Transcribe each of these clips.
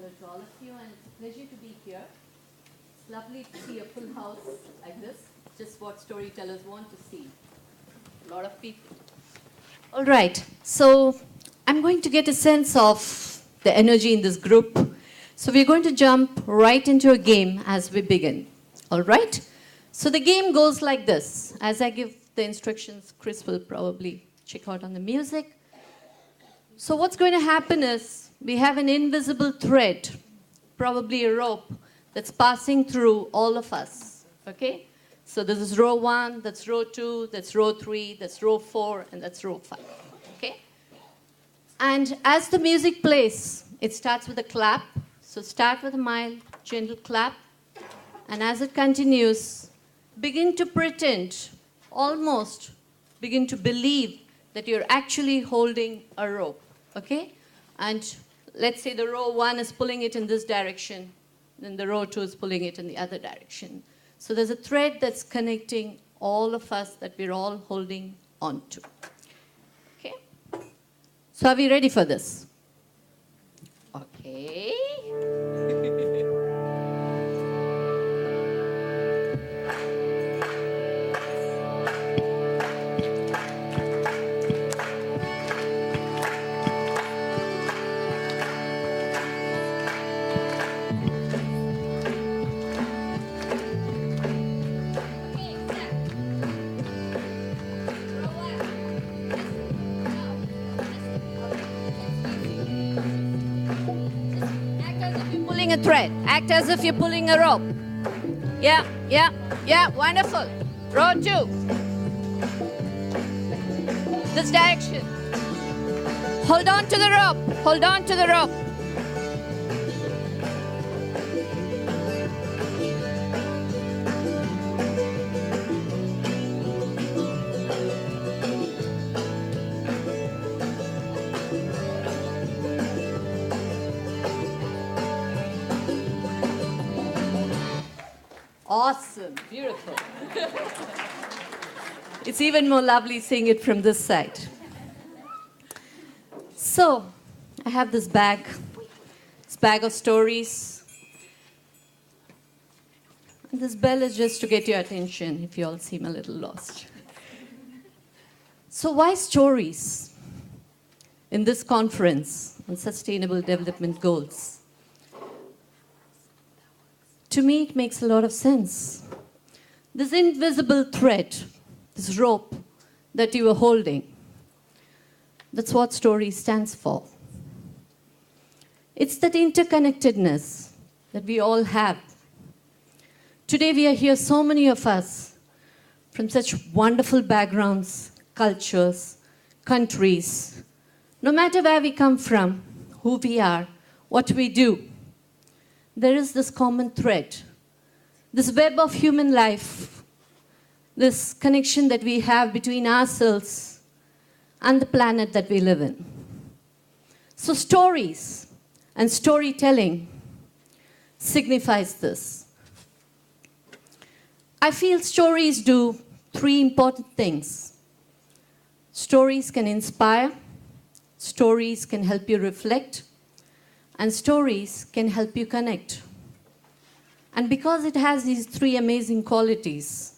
hello to all of you, and it's a pleasure to be here. It's lovely to see a full house like this, just what storytellers want to see. A lot of people. All right, so I'm going to get a sense of the energy in this group. So we're going to jump right into a game as we begin. All right? So the game goes like this. As I give the instructions, Chris will probably check out on the music. So what's going to happen is we have an invisible thread, probably a rope, that's passing through all of us, okay? So this is row 1, that's row 2, that's row 3, that's row 4, and that's row 5, okay? And as the music plays, it starts with a clap. So start with a mild, gentle clap. And as it continues, begin to pretend, almost begin to believe that you're actually holding a rope, okay? And let's say the row 1 is pulling it in this direction, then the row 2 is pulling it in the other direction. So there's a thread that's connecting all of us that we're all holding on to. Okay? So are we ready for this? Okay. A thread. Act as if you're pulling a rope. Yeah, wonderful. Row 2. This direction. Hold on to the rope. Hold on to the rope. Awesome, beautiful. It's even more lovely seeing it from this side. So, I have this bag of stories. And this bell is just to get your attention if you all seem a little lost. So why stories in this conference on sustainable development goals? To me, it makes a lot of sense. This invisible thread, this rope that you are holding, that's what story stands for. It's that interconnectedness that we all have. Today, we are here, so many of us, from such wonderful backgrounds, cultures, countries. No matter where we come from, who we are, what we do, there is this common thread, this web of human life, this connection that we have between ourselves and the planet that we live in. So stories and storytelling signifies this. I feel stories do 3 important things. Stories can inspire, stories can help you reflect, and stories can help you connect. And because it has these 3 amazing qualities,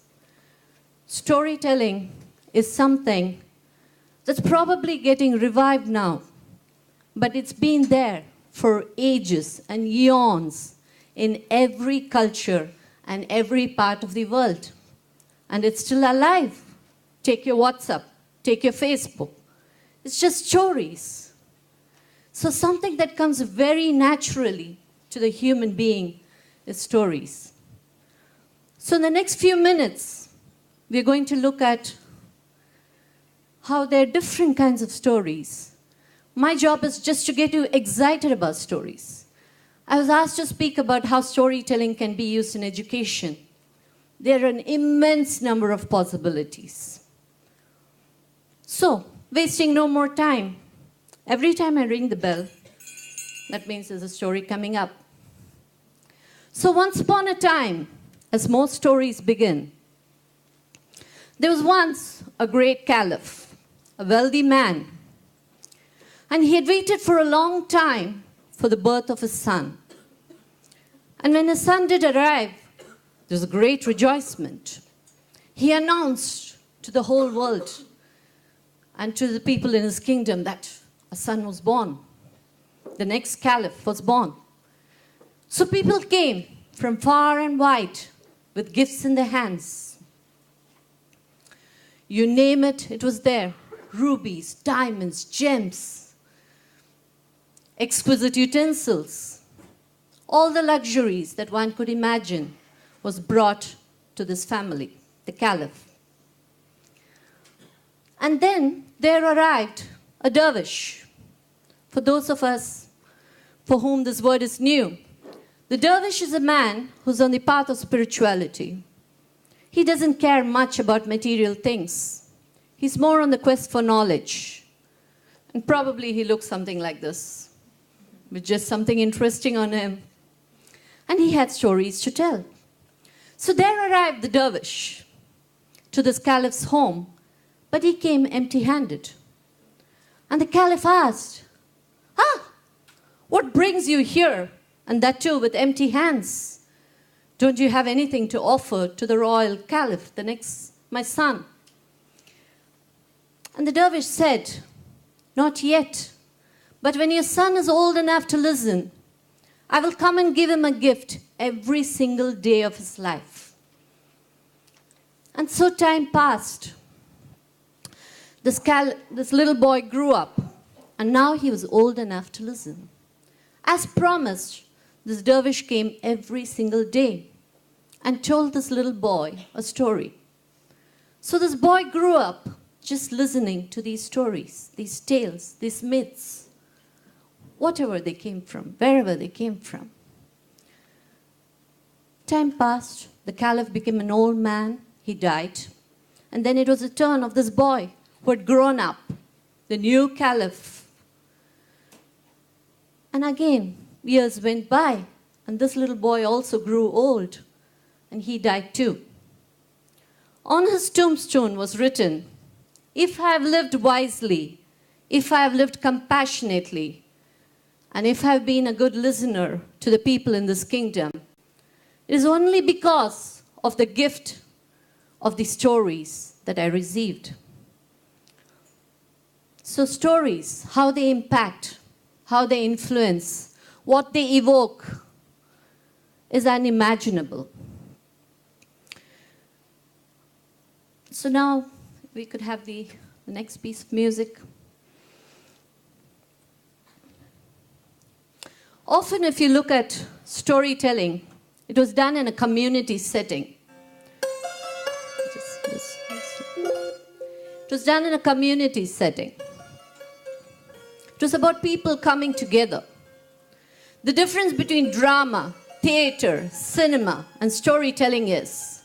storytelling is something that's probably getting revived now, but it's been there for ages and eons in every culture and every part of the world. And it's still alive. Take your WhatsApp, take your Facebook. It's just stories. So something that comes very naturally to the human being is stories. So in the next few minutes, we're going to look at how there are different kinds of stories. My job is just to get you excited about stories. I was asked to speak about how storytelling can be used in education. There are an immense number of possibilities. So, wasting no more time, every time I ring the bell, that means there's a story coming up. So once upon a time, as most stories begin, there was once a great caliph, a wealthy man, and he had waited for a long time for the birth of his son. And when his son did arrive, there was a great rejoicement. He announced to the whole world and to the people in his kingdom that a son was born. The next caliph was born. So people came from far and wide with gifts in their hands. You name it, it was there. Rubies, diamonds, gems, exquisite utensils, all the luxuries that one could imagine was brought to this family, the caliph. And then there arrived a dervish. For those of us for whom this word is new, the dervish is a man who's on the path of spirituality. He doesn't care much about material things. He's more on the quest for knowledge. And probably he looks something like this, with just something interesting on him. And he had stories to tell. So there arrived the dervish to this caliph's home, but he came empty-handed. And the caliph asked, what brings you here? And that too with empty hands. Don't you have anything to offer to the royal caliph, my son? And the dervish said, not yet, but when your son is old enough to listen, I will come and give him a gift every single day of his life. And so time passed. This little boy grew up, and now he was old enough to listen. As promised, this dervish came every single day and told this little boy a story. So this boy grew up just listening to these stories, these tales, these myths, whatever they came from, wherever they came from. Time passed, the caliph became an old man, he died. And then it was the turn of this boy who had grown up, the new caliph. And again, years went by, and this little boy also grew old, and he died too. On his tombstone was written, if I have lived wisely, if I have lived compassionately, and if I have been a good listener to the people in this kingdom, it is only because of the gift of the stories that I received. So stories, how they impact, how they influence, what they evoke is unimaginable. So now we could have the next piece of music. Often if you look at storytelling, it was done in a community setting. It was done in a community setting. It was about people coming together. The difference between drama, theater, cinema, and storytelling is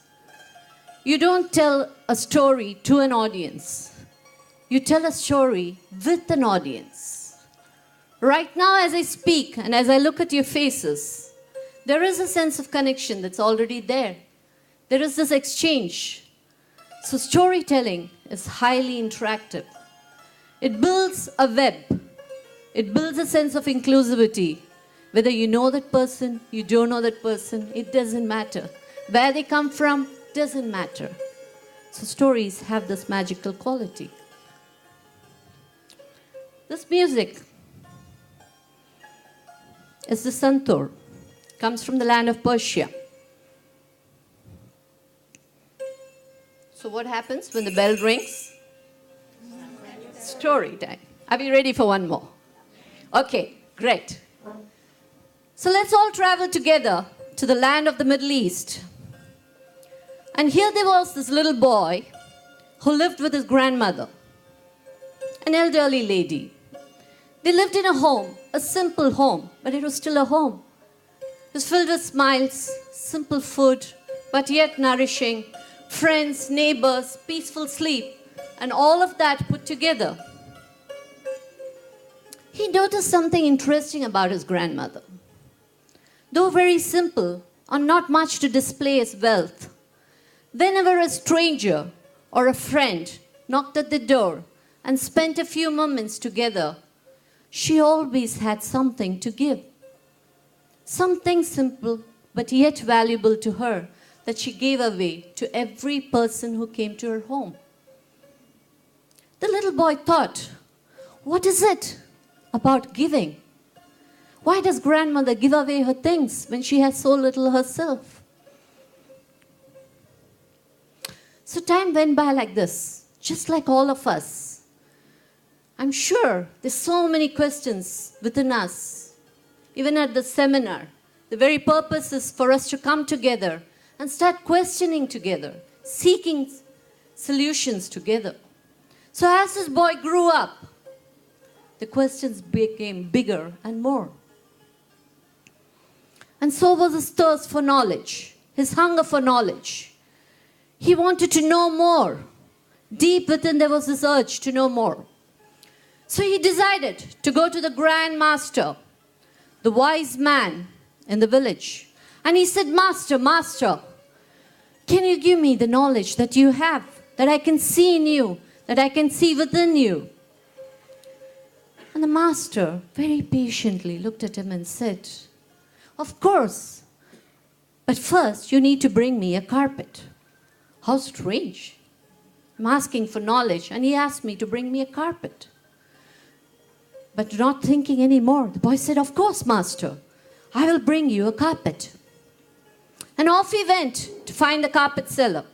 you don't tell a story to an audience. You tell a story with an audience. Right now, as I speak and as I look at your faces, there is a sense of connection that's already there. There is this exchange. So storytelling is highly interactive. It builds a web. It builds a sense of inclusivity. Whether you know that person, you don't know that person, it doesn't matter. Where they come from, doesn't matter. So stories have this magical quality. This music is the santur. Comes from the land of Persia. So what happens when the bell rings? Story time. Are we ready for one more? Okay, great. So let's all travel together to the land of the Middle East. And here there was this little boy who lived with his grandmother, an elderly lady. They lived in a home, a simple home, but it was still a home. It was filled with smiles, simple food, but yet nourishing, friends, neighbors, peaceful sleep, and all of that put together. He noticed something interesting about his grandmother. Though very simple, or not much to display as wealth, whenever a stranger or a friend knocked at the door and spent a few moments together, she always had something to give. Something simple but yet valuable to her that she gave away to every person who came to her home. The little boy thought, what is it about giving? Why does grandmother give away her things when she has so little herself? So time went by like this, just like all of us. I'm sure there's so many questions within us. Even at the seminar, the very purpose is for us to come together and start questioning together, seeking solutions together. So as this boy grew up, the questions became bigger and more. And so was his thirst for knowledge, his hunger for knowledge. He wanted to know more. Deep within there was this urge to know more. So he decided to go to the Grand Master, the wise man in the village. And he said, Master, Master, can you give me the knowledge that you have, that I can see in you, that I can see within you? And the master very patiently looked at him and said, of course, but first you need to bring me a carpet. How strange. I'm asking for knowledge and he asked me to bring me a carpet. But not thinking anymore, the boy said, of course, master, I will bring you a carpet. And off he went to find the carpet seller,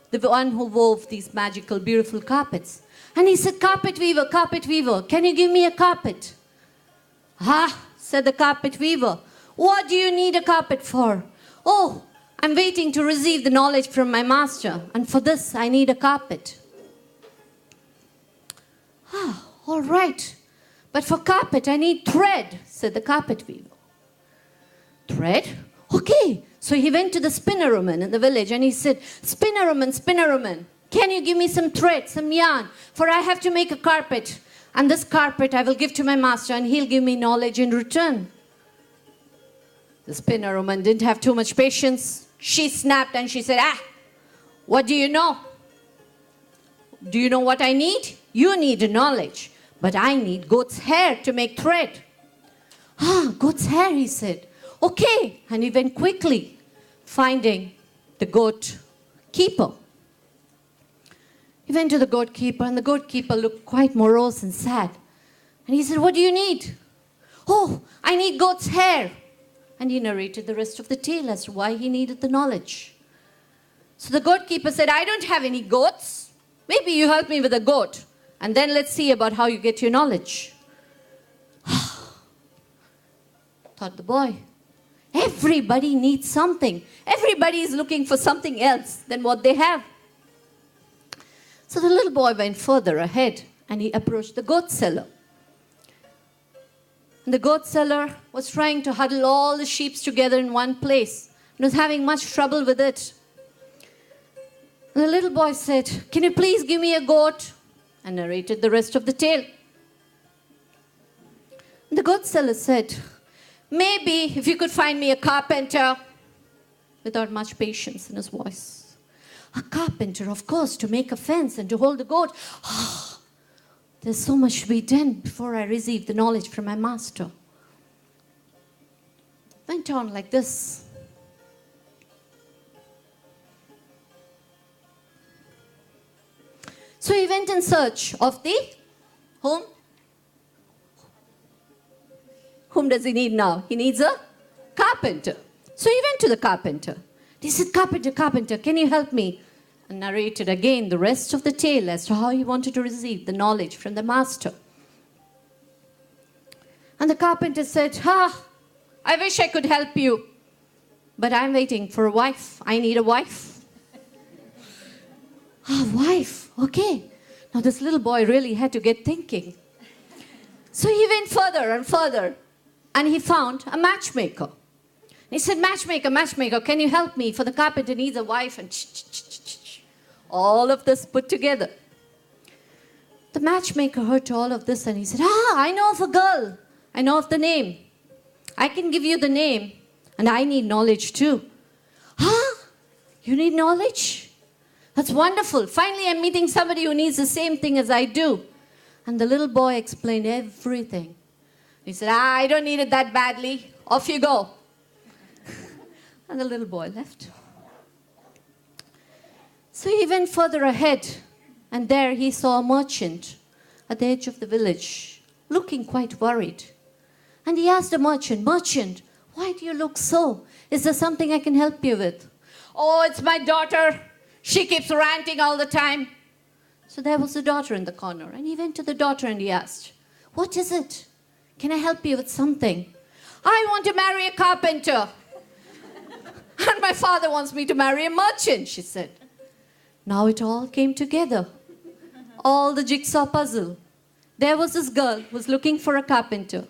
the one who wove these magical, beautiful carpets. And he said, carpet weaver, can you give me a carpet? Ah, said the carpet weaver, what do you need a carpet for? Oh, I'm waiting to receive the knowledge from my master, and for this I need a carpet. Ah, all right, but for carpet I need thread, said the carpet weaver. Thread? Okay. So he went to the spinner woman in the village and he said, spinner woman, can you give me some thread, some yarn, for I have to make a carpet. And this carpet I will give to my master and he'll give me knowledge in return. The spinner woman didn't have too much patience. She snapped and she said, what do you know? Do you know what I need? You need knowledge, but I need goat's hair to make thread. Ah, goat's hair, he said. Okay, and he went quickly, finding the goat keeper. He went to the goat keeper, and the goat keeper looked quite morose and sad. And he said, what do you need? Oh, I need goat's hair. And he narrated the rest of the tale as to why he needed the knowledge. So the goat keeper said, I don't have any goats. Maybe you help me with a goat, and then let's see about how you get your knowledge. Thought the boy. Everybody needs something. Everybody is looking for something else than what they have. So the little boy went further ahead and he approached the goat seller. And the goat seller was trying to huddle all the sheep together in one place and was having much trouble with it. And the little boy said, can you please give me a goat? And narrated the rest of the tale. And the goat seller said, maybe if you could find me a carpenter, without much patience in his voice. A carpenter, of course, to make a fence and to hold the goat. Oh, there's so much to be done before I receive the knowledge from my master. Went on like this. So he went in search of the whom? Whom does he need now? He needs a carpenter. So he went to the carpenter. He said, carpenter, can you help me? And narrated again the rest of the tale as to how he wanted to receive the knowledge from the master. And the carpenter said, I wish I could help you, but I'm waiting for a wife. I need a wife. Wife, okay. Now this little boy really had to get thinking. So he went further and further. And he found a matchmaker. He said, matchmaker, can you help me? For the carpenter needs a wife. And all of this put together. The matchmaker heard to all of this and he said, I know of a girl. I know of the name. I can give you the name. And I need knowledge too. You need knowledge? That's wonderful. Finally, I'm meeting somebody who needs the same thing as I do. And the little boy explained everything. He said, I don't need it that badly. Off you go. And the little boy left. So he went further ahead, and there he saw a merchant at the edge of the village, looking quite worried. And he asked the merchant, Merchant, why do you look so? Is there something I can help you with? Oh, it's my daughter. She keeps ranting all the time. So there was the daughter in the corner, and he went to the daughter and he asked, What is it? Can I help you with something? I want to marry a carpenter. And my father wants me to marry a merchant, she said. Now it all came together. All the jigsaw puzzle. There was this girl who was looking for a carpenter.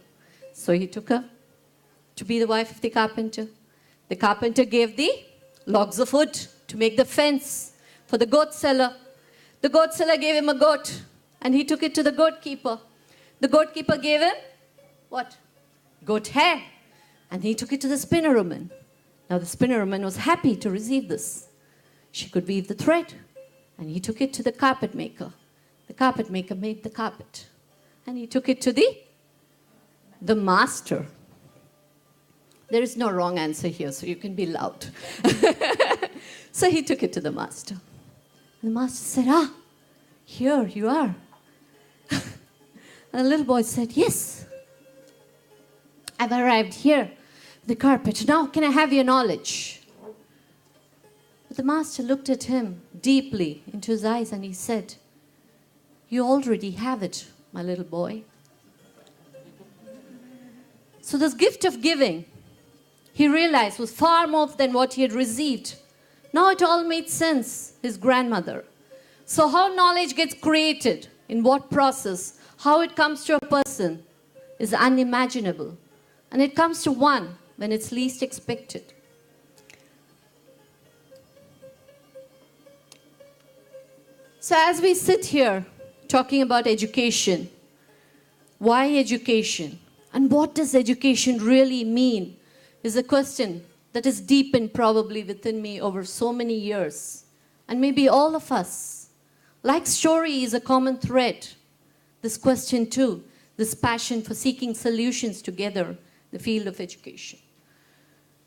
So he took her to be the wife of the carpenter. The carpenter gave the logs of wood to make the fence for the goat seller. The goat seller gave him a goat, and he took it to the goat keeper. The goat keeper gave him, what? Goat hair. And he took it to the spinner woman. Now the spinner woman was happy to receive this. She could weave the thread, and he took it to the carpet maker. The carpet maker made the carpet, and he took it to the master. There is no wrong answer here, so you can be loud. So he took it to the master. And the master said, here you are. And the little boy said, yes, I've arrived here, the carpet. Now can I have your knowledge? But the master looked at him deeply into his eyes and he said, you already have it, my little boy. So this gift of giving, he realized, was far more than what he had received. Now it all made sense, his grandmother. So how knowledge gets created, in what process, how it comes to a person is unimaginable. And it comes to one when it's least expected. So as we sit here talking about education, why education? And what does education really mean is a question that is deepened probably within me over so many years. And maybe all of us. Like story is a common thread. This question too, this passion for seeking solutions together in the field of education.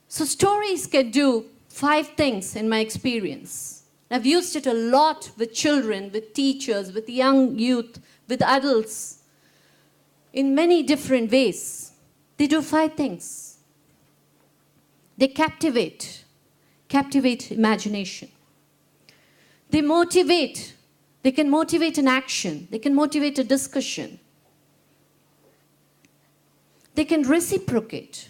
So stories can do 5 things in my experience. I've used it a lot with children, with teachers, with young youth, with adults, in many different ways. They do 5 things. They captivate imagination. They motivate. They can motivate an action. They can motivate a discussion. They can reciprocate.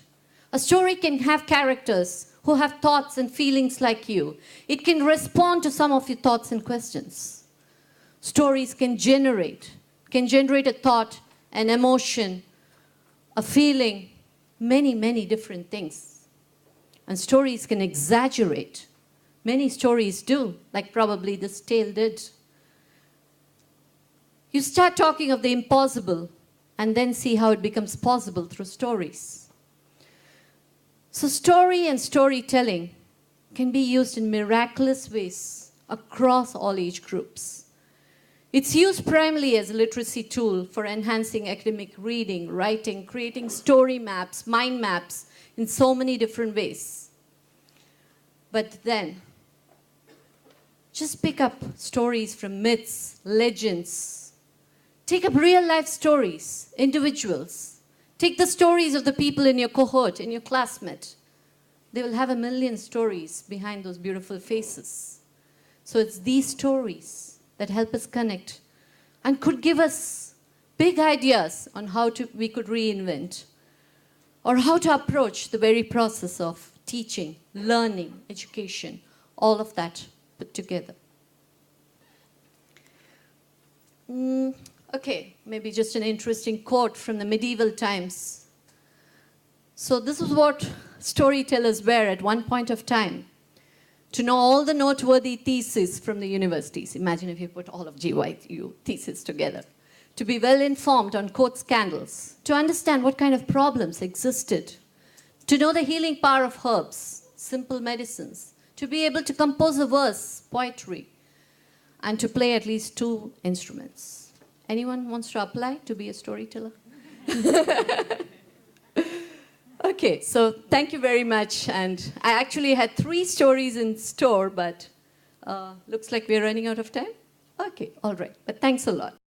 A story can have characters who have thoughts and feelings like you. It can respond to some of your thoughts and questions. Stories can generate a thought, an emotion, a feeling, many, many different things. And stories can exaggerate. Many stories do, like probably this tale did. You start talking of the impossible and then see how it becomes possible through stories. So story and storytelling can be used in miraculous ways across all age groups. It's used primarily as a literacy tool for enhancing academic reading, writing, creating story maps, mind maps, in so many different ways. But then, just pick up stories from myths, legends. Take up real life stories, individuals. Take the stories of the people in your cohort, in your classmate. They will have 1,000,000 stories behind those beautiful faces. So it's these stories that help us connect and could give us big ideas on how we could reinvent or how to approach the very process of teaching, learning, education, all of that put together. Okay, maybe just an interesting quote from the medieval times. So this is what storytellers were at one point of time. To know all the noteworthy theses from the universities. Imagine if you put all of GYU theses together. To be well informed on court scandals. To understand what kind of problems existed. To know the healing power of herbs, simple medicines. To be able to compose a verse, poetry. And to play at least 2 instruments. Anyone wants to apply to be a storyteller? Okay, so thank you very much. And I actually had 3 stories in store, but looks like we're running out of time. Okay, all right. But thanks a lot.